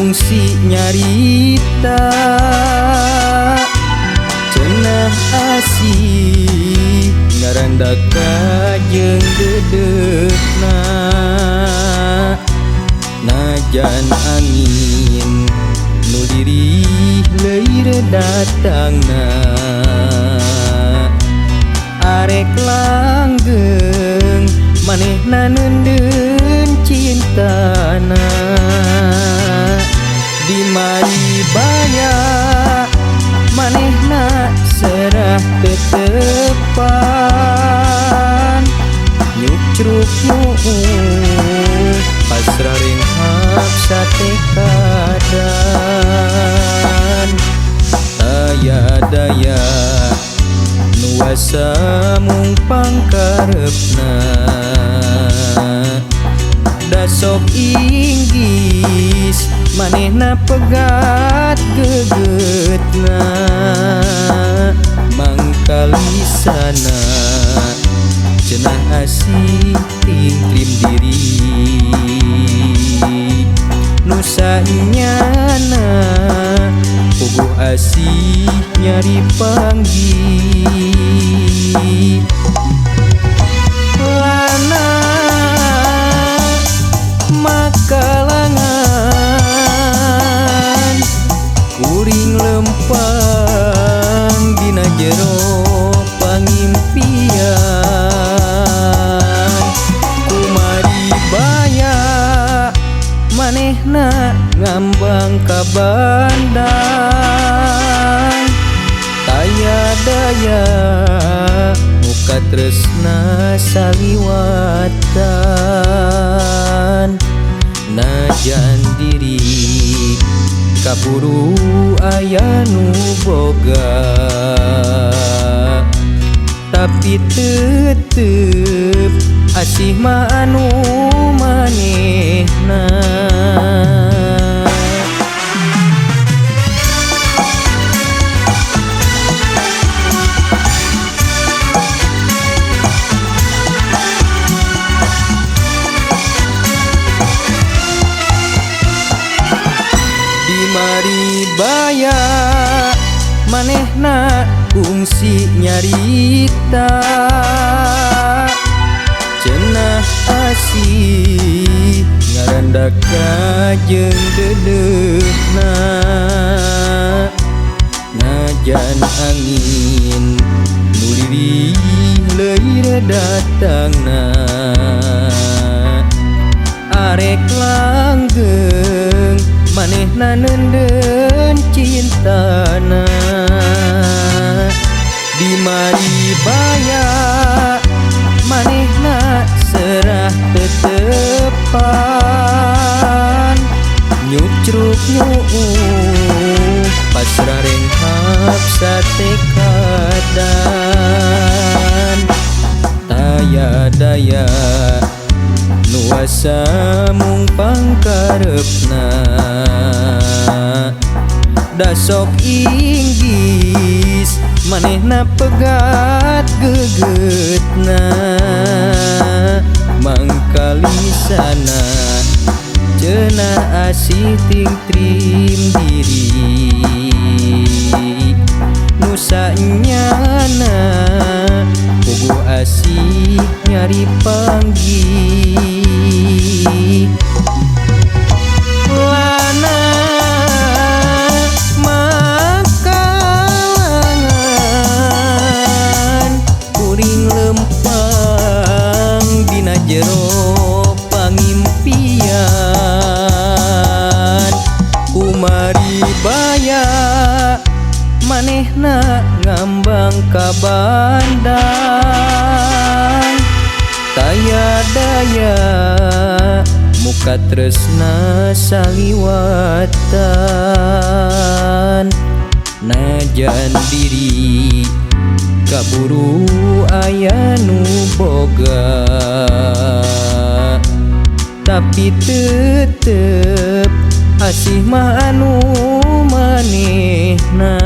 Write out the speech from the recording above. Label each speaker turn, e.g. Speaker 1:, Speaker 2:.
Speaker 1: kungsi nyarita cenah asih ngarandaka jeung dedekna. Najan angin nu lirih leuir datangna arek langgeng manehna neundeun cintana. Di mari baya manehna serah tetepan nyucruk pasrah renghap sate kadan. Aya daya nuasa mung pangkarepna da sok inggis manehna pegat gegetna. Mangkalisana cenah asih tingklim diri nusanyana puguh asih nyari panggih. Lana makalangan kuring lempang dina jero pangimpian. Kumari baya manehna ngambang ka bandang taya daya muka tresna saliwatan. Najan diri kaburu aya nu boga tapi tetep asih mah anu manehna. Di mari baya manehna kungsi nyarita cenah asih ngarandaka jeung dedekna. Najan angin nu lirih leuir datangna arek langgeng manehna neundeun cintana. Di mari baya manehna serah tetepan nyucruk pasrah renghap sate kadan. Taya daya nuasa mung pangkarepna da sok inggis manehna pegat gegetna. Mangkalisana cenah asih tingtrim diri nusanyana puguh asih nyari panggih. Lana makalangan kuring lempang dina jero pangimpian. Kumari baya manehna ngambang ka bandang taya daya muka tresna saliwatan. Najan diri kaburu aya nu boga tapi tetep asih mah anu manehna.